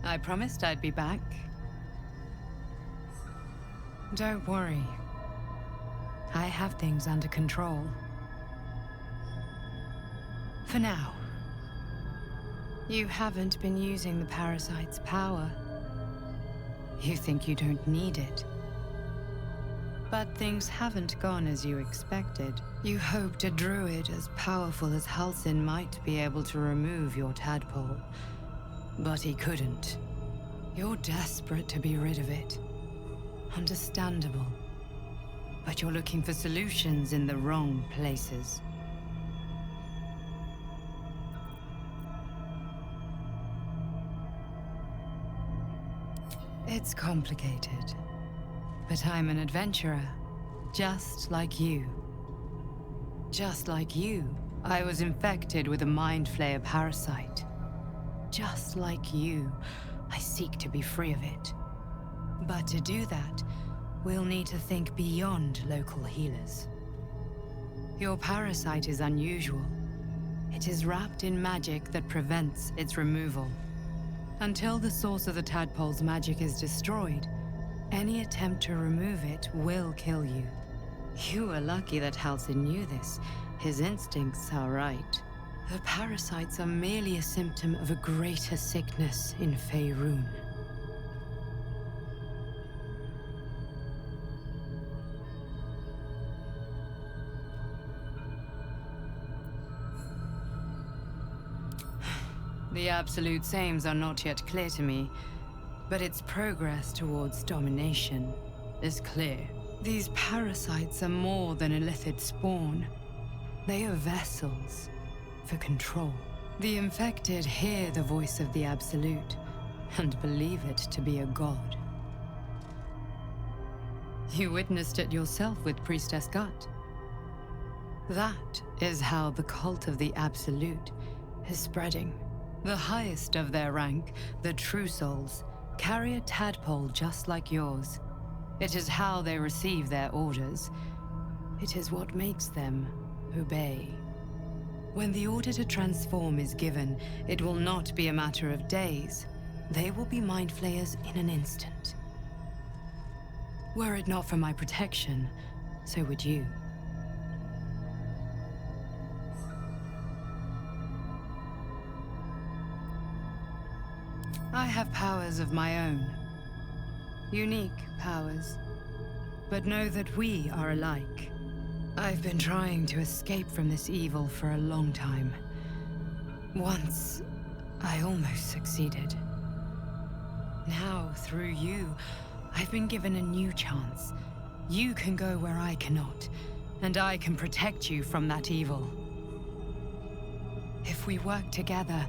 I promised I'd be back. Don't worry. I have things under control. For now. You haven't been using the parasite's power. You think you don't need it. But things haven't gone as you expected. You hoped a druid as powerful as Halsin might be able to remove your tadpole. But he couldn't. You're desperate to be rid of it. Understandable. But you're looking for solutions in the wrong places. It's complicated. But I'm an adventurer, just like you. Just like you, I was infected with a mind flayer parasite. Just like you, I seek to be free of it. But to do that, we'll need to think beyond local healers. Your parasite is unusual. It is wrapped in magic that prevents its removal. Until the source of the tadpole's magic is destroyed, any attempt to remove it will kill you. You were lucky that Halsin knew this. His instincts are right. The parasites are merely a symptom of a greater sickness in Faerun. The absolute sames are not yet clear to me, but its progress towards domination is clear. These parasites are more than a lithid spawn. They are vessels for control. The infected hear the voice of the Absolute and believe it to be a god. You witnessed it yourself with Priestess Gut. That is how the cult of the Absolute is spreading. The highest of their rank, the True Souls, carry a tadpole just like yours. It is how they receive their orders. It is what makes them obey. When the order to transform is given, it will not be a matter of days. They will be mind flayers in an instant. Were it not for my protection, so would you. I have powers of my own. Unique powers. But know that we are alike. I've been trying to escape from this evil for a long time. Once, I almost succeeded. Now, through you, I've been given a new chance. You can go where I cannot, and I can protect you from that evil. If we work together,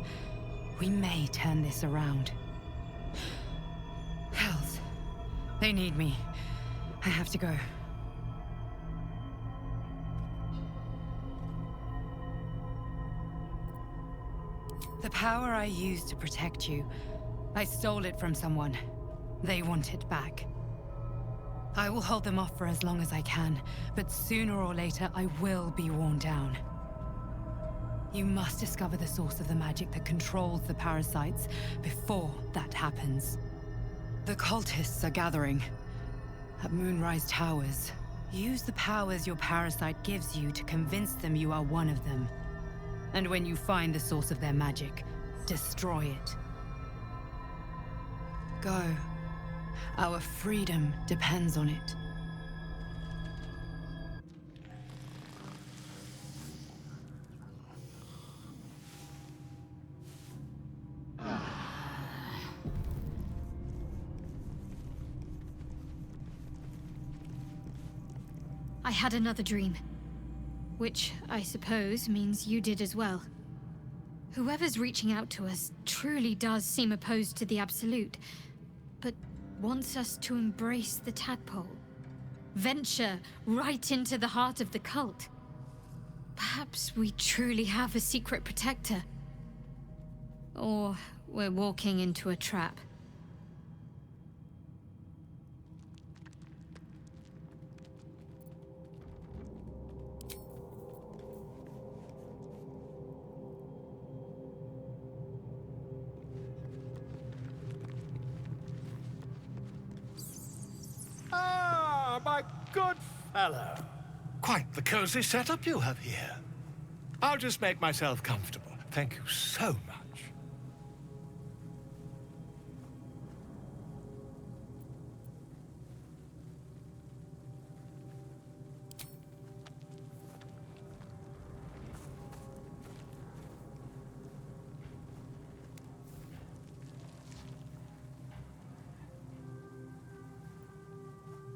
we may turn this around. Hells, they need me. I have to go. The power I used to protect you, I stole it from someone. They want it back. I will hold them off for as long as I can, but sooner or later I will be worn down. You must discover the source of the magic that controls the parasites before that happens. The cultists are gathering at Moonrise Towers. Use the powers your parasite gives you to convince them you are one of them. And when you find the source of their magic, destroy it. Go. Our freedom depends on it. I had another dream. Which, I suppose, means you did as well. Whoever's reaching out to us truly does seem opposed to the Absolute, but wants us to embrace the tadpole. Venture right into the heart of the cult. Perhaps we truly have a secret protector. Or we're walking into a trap. good fellow. Quite the cozy setup you have here. I'll just make myself comfortable. Thank you so much.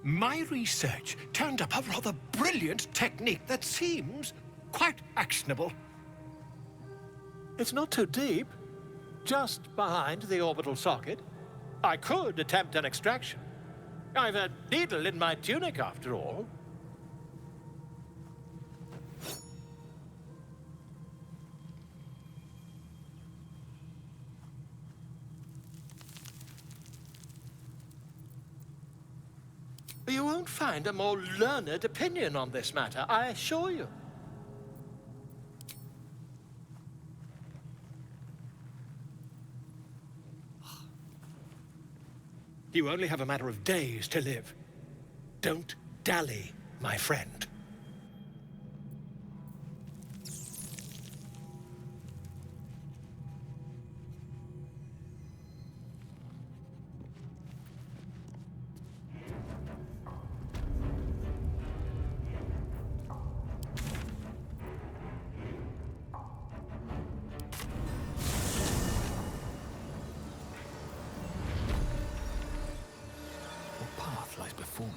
My research turned up a rather brilliant technique that seems quite actionable. It's not too deep, just behind the orbital socket. I could attempt an extraction. I've a needle in my tunic, after all. You won't find a more learned opinion on this matter, I assure you. You only have a matter of days to live. Don't dally, my friend. Lies before me.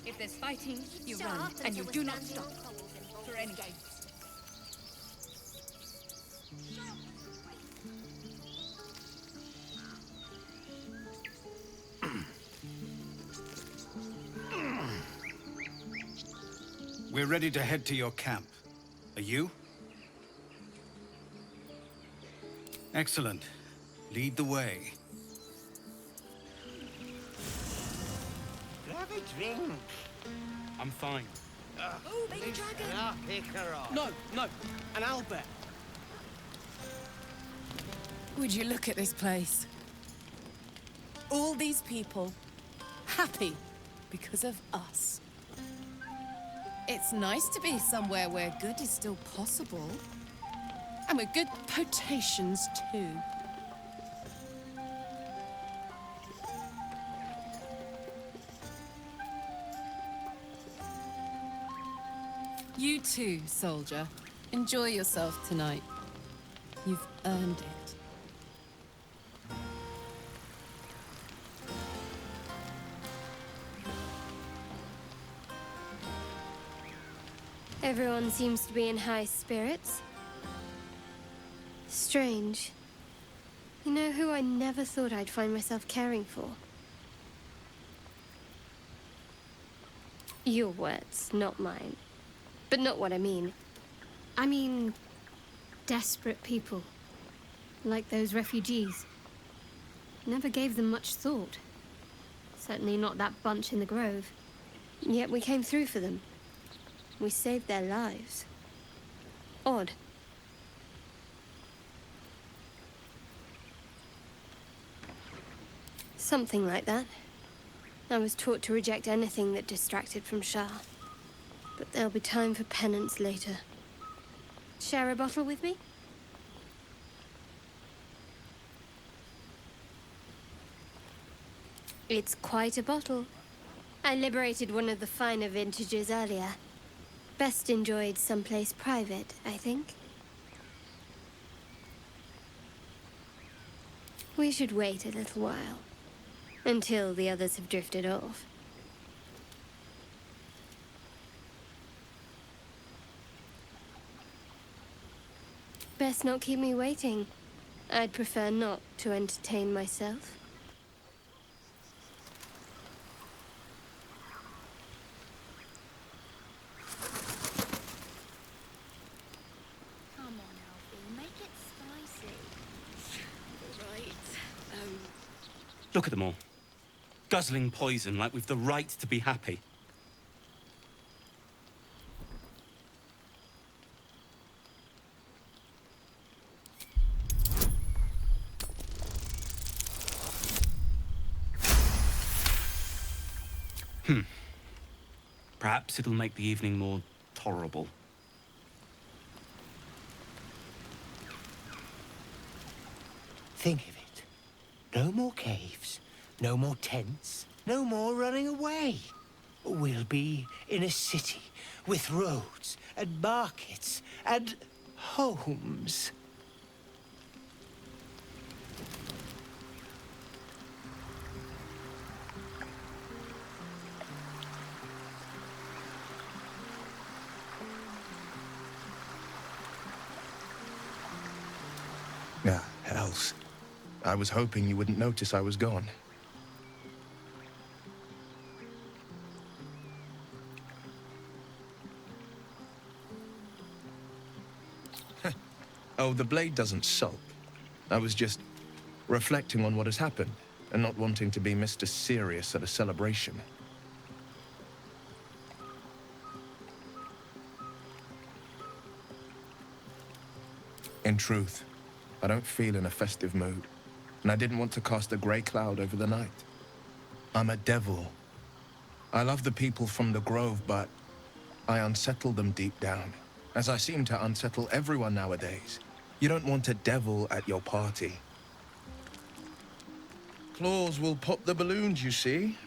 If there's fighting, you run, and you do not stop. For any game. We're ready to head to your camp. Are you? Excellent. Lead the way. Have a drink. I'm fine. Oh, baby dragon! I'll pick her off. No, an owlbear. Would you look at this place? All these people, happy because of us. It's nice to be somewhere where good is still possible. And with good potations, too. You too, soldier. Enjoy yourself tonight. You've earned it. Everyone seems to be in high spirits. Strange. You know who I never thought I'd find myself caring for? Your words, not mine. But not what I mean. I mean, desperate people. Like those refugees. Never gave them much thought. Certainly not that bunch in the grove. Yet we came through for them. We saved their lives. Odd. Something like that. I was taught to reject anything that distracted from Shah. But there'll be time for penance later. Share a bottle with me? It's quite a bottle. I liberated one of the finer vintages earlier. Best enjoyed someplace private, I think. We should wait a little while. Until the others have drifted off. Best not keep me waiting. I'd prefer not to entertain myself. get spicy. Right. Look at them all. Guzzling poison like we've the right to be happy. Perhaps it'll make the evening more tolerable. Think of it. No more caves, no more tents, no more running away. We'll be in a city with roads and markets and homes. Ah, hells. I was hoping you wouldn't notice I was gone. Oh, the blade doesn't sulk. I was just reflecting on what has happened and not wanting to be Mr. Serious at a celebration. In truth, I don't feel in a festive mood, and I didn't want to cast a grey cloud over the night. I'm a devil. I love the people from the Grove, but I unsettle them deep down, as I seem to unsettle everyone nowadays. You don't want a devil at your party. Claws will pop the balloons, you see.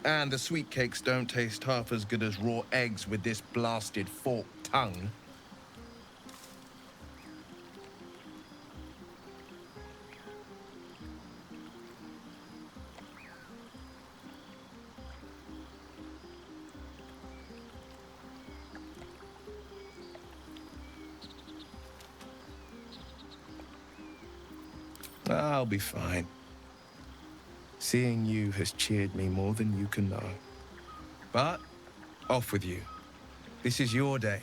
And the sweet cakes don't taste half as good as raw eggs with this blasted forked tongue. I'll be fine. Seeing you has cheered me more than you can know. But, off with you. This is your day.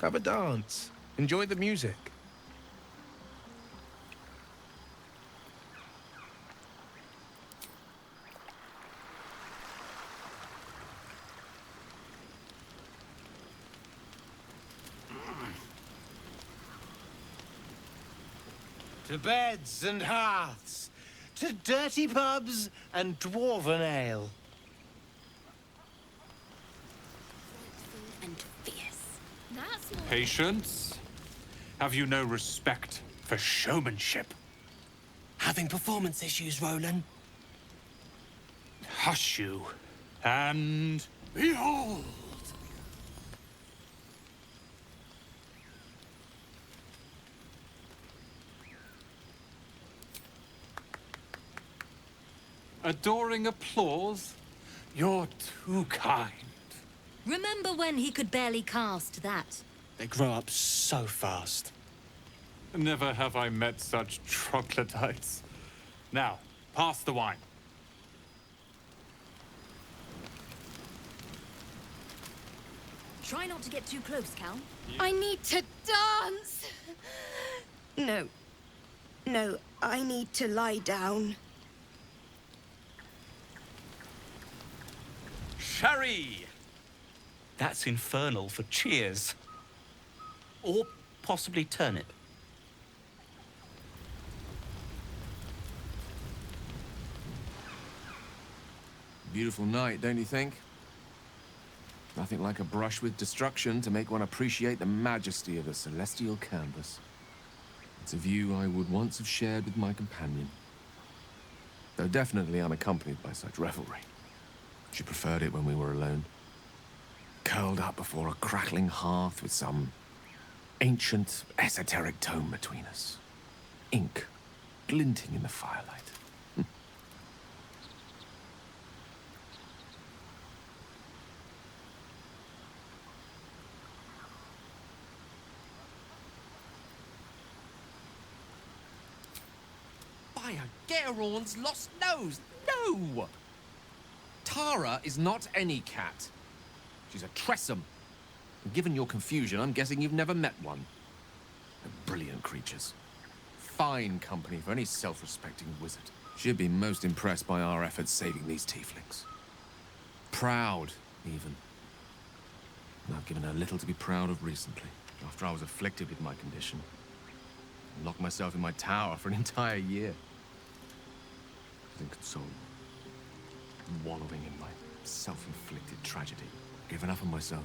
Have a dance. Enjoy the music. To beds and hearths, to dirty pubs and dwarven ale. And fierce. That's more. Patience? Have you no respect for showmanship? Having performance issues, Roland? Hush you, and behold! Adoring applause? You're too kind. Remember when he could barely cast that? They grow up so fast. Never have I met such troglodytes. Now, pass the wine. Try not to get too close, Cal. I need to dance! No. No, I need to lie down. Sherry! That's infernal for cheers. Or possibly turnip. Beautiful night, don't you think? Nothing like a brush with destruction to make one appreciate the majesty of a celestial canvas. It's a view I would once have shared with my companion. Though definitely unaccompanied by such revelry. She preferred it when we were alone. Curled up before a crackling hearth with some ancient, esoteric tome between us. Ink glinting in the firelight. By Geraorn's lost nose! No! Tara is not any cat. She's a Tressum. And given your confusion, I'm guessing you've never met one. A brilliant creatures. Fine company for any self-respecting wizard. She'd be most impressed by our efforts saving these tieflings. Proud, even. And I've given her little to be proud of recently, after I was afflicted with my condition. And locked myself in my tower for an entire year. She's inconsolable. Wallowing in my self-inflicted tragedy. Given up on myself.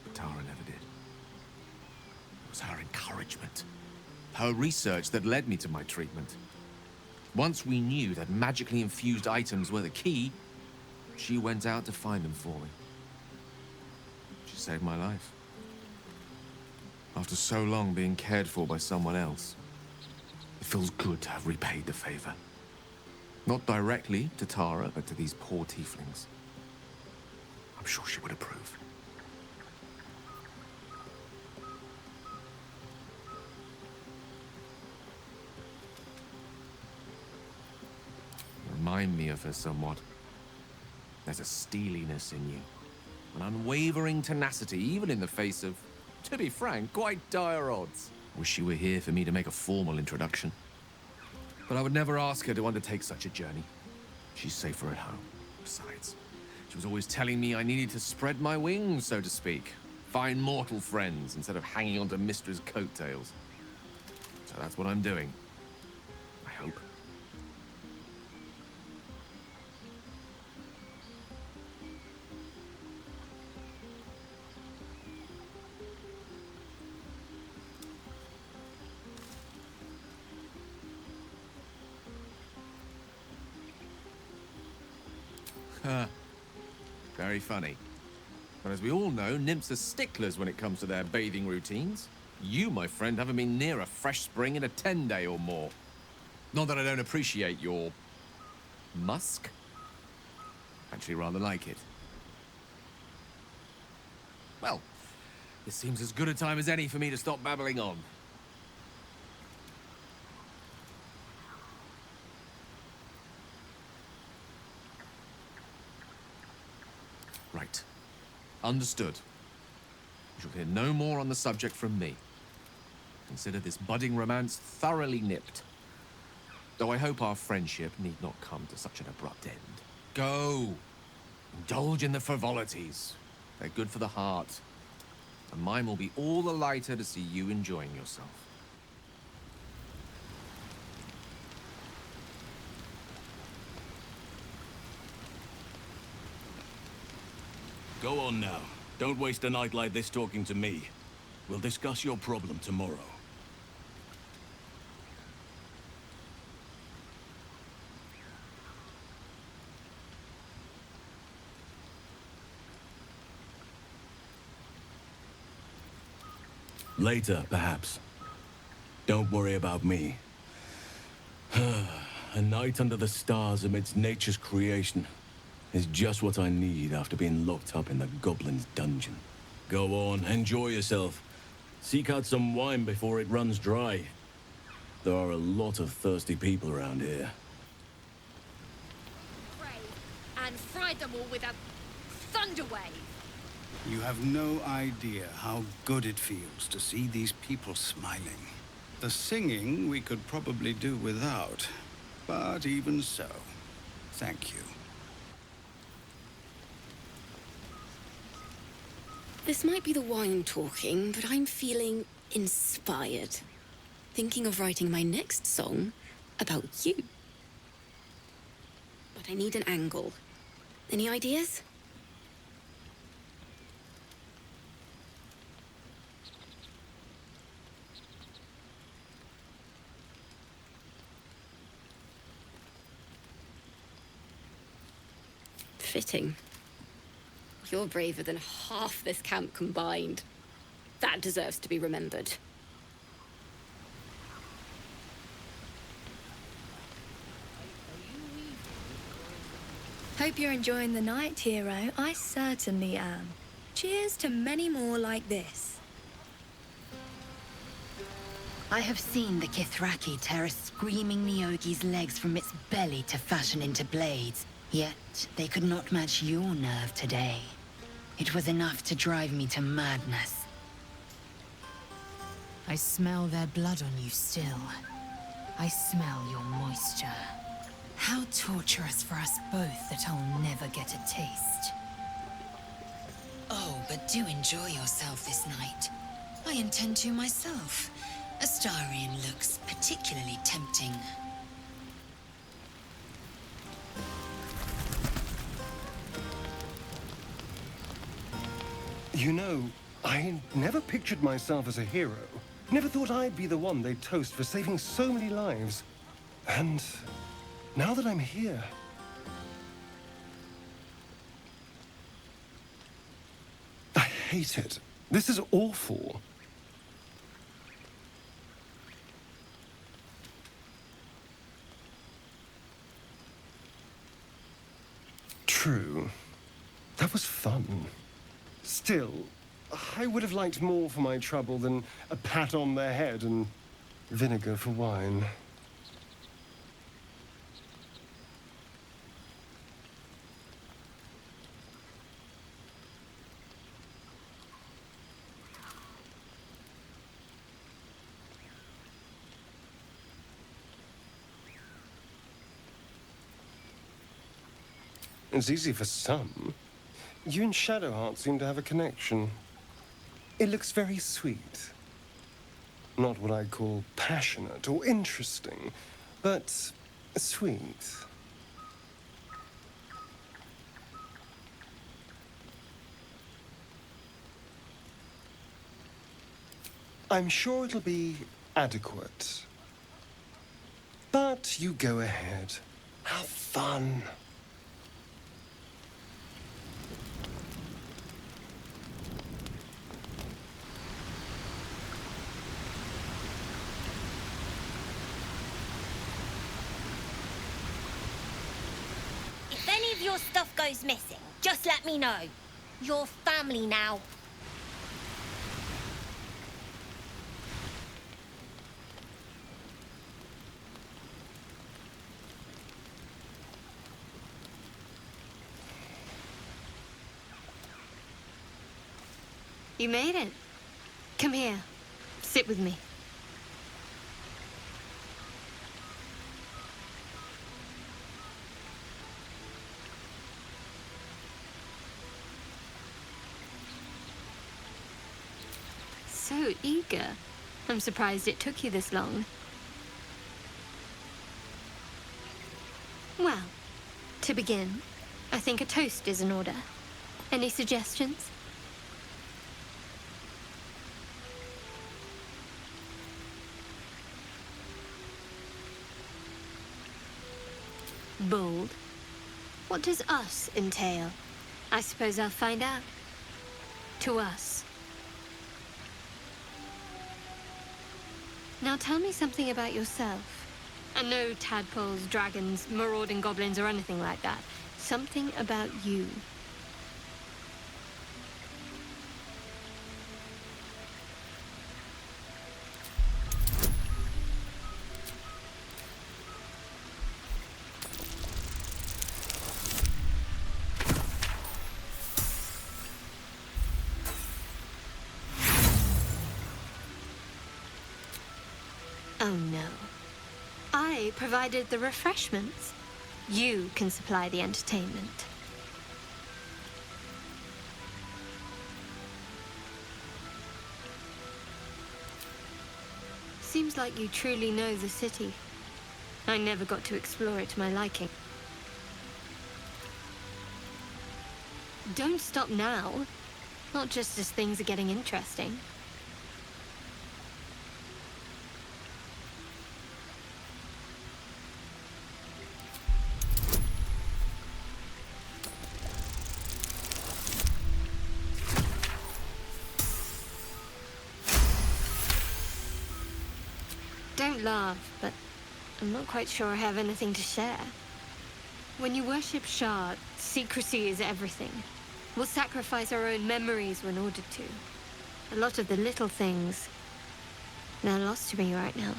But Tara never did. It was her encouragement. Her research that led me to my treatment. Once we knew that magically infused items were the key, she went out to find them for me. She saved my life. After so long being cared for by someone else, it feels good to have repaid the favor. Not directly to Tara, but to these poor tieflings. I'm sure she would approve. Remind me of her somewhat. There's a steeliness in you. An unwavering tenacity, even in the face of, to be frank, quite dire odds. Wish she were here for me to make a formal introduction. But I would never ask her to undertake such a journey. She's safer at home. Besides, she was always telling me I needed to spread my wings, so to speak. Find mortal friends instead of hanging onto Mistra's coattails. So that's what I'm doing. I hope. Very funny. But as we all know, nymphs are sticklers when it comes to their bathing routines. You, my friend, haven't been near a fresh spring in a 10-day or more. Not that I don't appreciate your... musk? Actually rather like it. Well, this seems as good a time as any for me to stop babbling on. Right. Understood. You shall hear no more on the subject from me. Consider this budding romance thoroughly nipped. Though I hope our friendship need not come to such an abrupt end. Go! Indulge in the frivolities. They're good for the heart. And mine will be all the lighter to see you enjoying yourself. Go on now. Don't waste a night like this talking to me. We'll discuss your problem tomorrow. Later, perhaps. Don't worry about me. A night under the stars amidst nature's creation is just what I need after being locked up in the goblin's dungeon. Go on, enjoy yourself. Seek out some wine before it runs dry. There are a lot of thirsty people around here. Pray and fried them all with a thunder wave. You have no idea how good it feels to see these people smiling. The singing we could probably do without, but even so, thank you. This might be the wine talking, but I'm feeling inspired. Thinking of writing my next song about you. But I need an angle. Any ideas? Fitting. You're braver than half this camp combined. That deserves to be remembered. Hope you're enjoying the night, hero. I certainly am. Cheers to many more like this. I have seen the Kithraki tear a screaming Neogi's legs from its belly to fashion into blades. Yet, they could not match your nerve today. It was enough to drive me to madness. I smell their blood on you still. I smell your moisture. How torturous for us both that I'll never get a taste. Oh, but do enjoy yourself this night. I intend to myself. Astarion looks particularly tempting. You know, I never pictured myself as a hero. Never thought I'd be the one they'd toast for saving so many lives. And now that I'm here... I hate it. This is awful. True. That was fun. Still, I would have liked more for my trouble than a pat on the head and vinegar for wine. It's easy for some. You and Shadowheart seem to have a connection. It looks very sweet. Not what I'd call passionate or interesting, but sweet. I'm sure it'll be adequate. But you go ahead. Have fun. If any of your stuff goes missing, just let me know. You're family now. You made it. Come here. Sit with me. So eager. I'm surprised it took you this long. Well, to begin, I think a toast is in order. Any suggestions? Bold. What does us entail? I suppose I'll find out. To us. Now tell me something about yourself. And no tadpoles, dragons, marauding goblins, or anything like that. Something about you. Oh no. I provided the refreshments. You can supply the entertainment. Seems like you truly know the city. I never got to explore it to my liking. Don't stop now. Not just as things are getting interesting. Don't laugh, but I'm not quite sure I have anything to share. When you worship Shard, secrecy is everything. We'll sacrifice our own memories when ordered to. A lot of the little things, they're lost to me right now.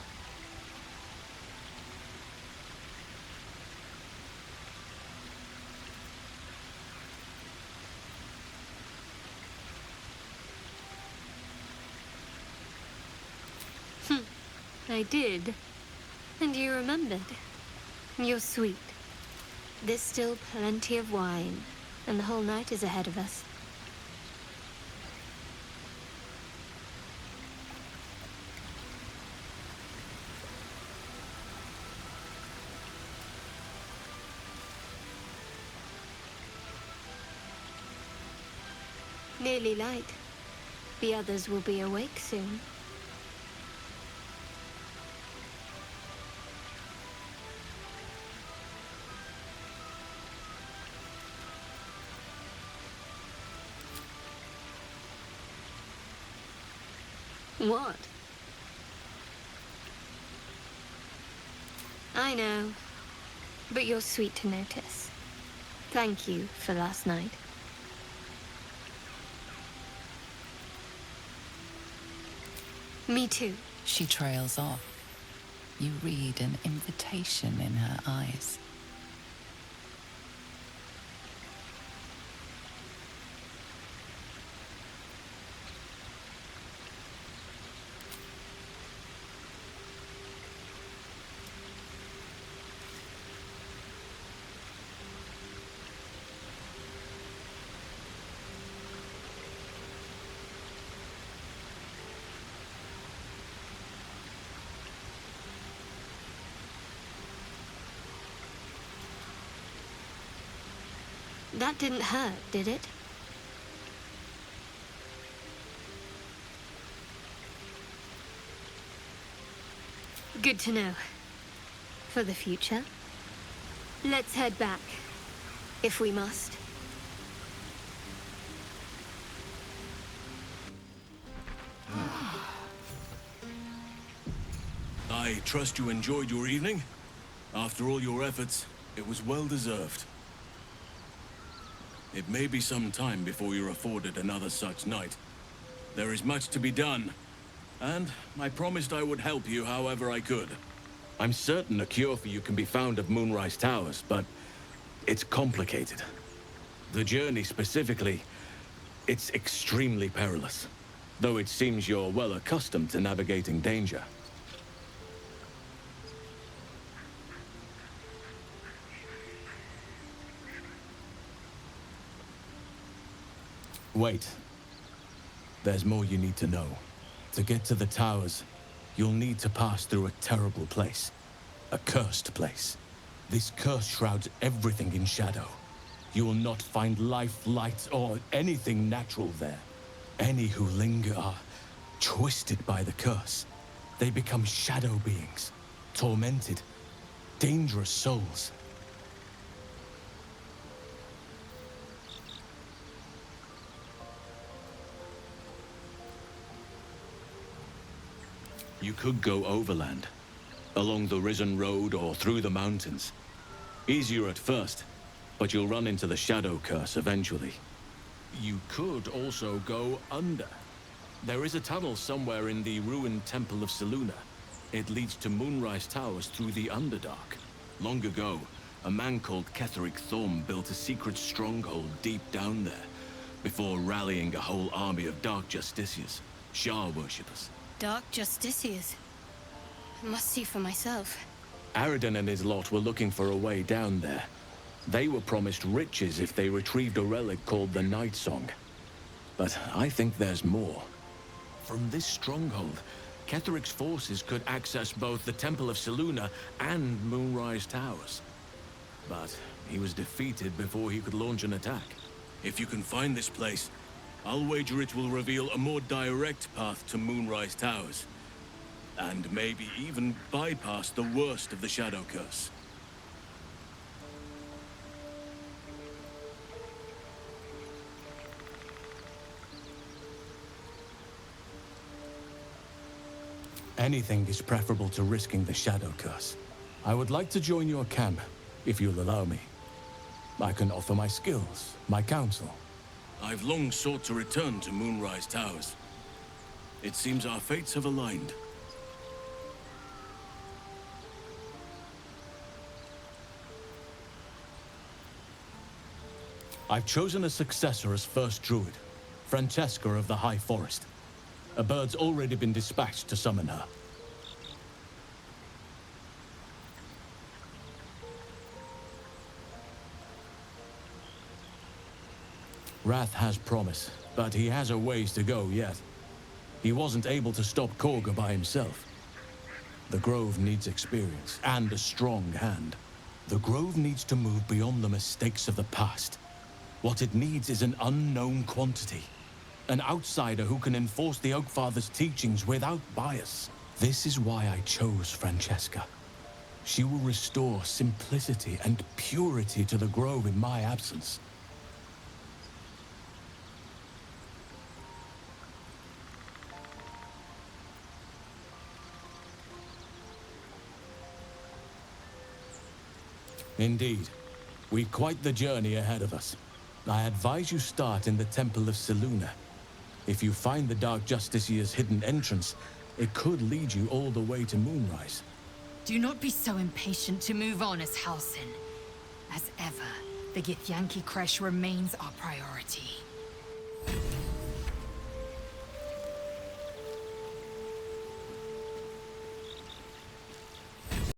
I did. And you remembered. You're sweet. There's still plenty of wine, and the whole night is ahead of us. Nearly light. The others will be awake soon. What? I know, but you're sweet to notice. Thank you for last night. Me too. She trails off. You read an invitation in her eyes. That didn't hurt, did it? Good to know. For the future. Let's head back, if we must. I trust you enjoyed your evening. After all your efforts, it was well deserved. It may be some time before you're afforded another such night. There is much to be done, and I promised I would help you however I could. I'm certain a cure for you can be found at Moonrise Towers, but it's complicated. The journey specifically, it's extremely perilous, though it seems you're well accustomed to navigating danger. Wait. There's more you need to know. To get to the towers, you'll need to pass through a terrible place. A cursed place. This curse shrouds everything in shadow. You will not find life, light, or anything natural there. Any who linger are twisted by the curse. They become shadow beings, tormented, dangerous souls. You could go overland, along the Risen Road or through the mountains. Easier at first, but you'll run into the Shadow Curse eventually. You could also go under. There is a tunnel somewhere in the ruined Temple of Selûne. It leads to Moonrise Towers through the Underdark. Long ago, a man called Ketheric Thorm built a secret stronghold deep down there, before rallying a whole army of Dark Justiciars, Shah worshippers. Dark Justiciars. I must see for myself. Aridin and his lot were looking for a way down there. They were promised riches if they retrieved a relic called the Night Song. But I think there's more. From this stronghold, Ketheric's forces could access both the Temple of Selûne and Moonrise Towers. But he was defeated before he could launch an attack. If you can find this place, I'll wager it will reveal a more direct path to Moonrise Towers. And maybe even bypass the worst of the Shadow Curse. Anything is preferable to risking the Shadow Curse. I would like to join your camp, if you'll allow me. I can offer my skills, my counsel. I've long sought to return to Moonrise Towers. It seems our fates have aligned. I've chosen a successor as first druid, Francesca of the High Forest. A bird's already been dispatched to summon her. Wrath has promise, but he has a ways to go yet. He wasn't able to stop Korga by himself. The Grove needs experience and a strong hand. The Grove needs to move beyond the mistakes of the past. What it needs is an unknown quantity. An outsider who can enforce the Oakfather's teachings without bias. This is why I chose Francesca. She will restore simplicity and purity to the Grove in my absence. Indeed. We've quite the journey ahead of us. I advise you start in the Temple of Selûne. If you find the Dark Justiciar's hidden entrance, it could lead you all the way to Moonrise. Do not be so impatient to move on as Halsin. As ever, the Githyanki Kresh remains our priority.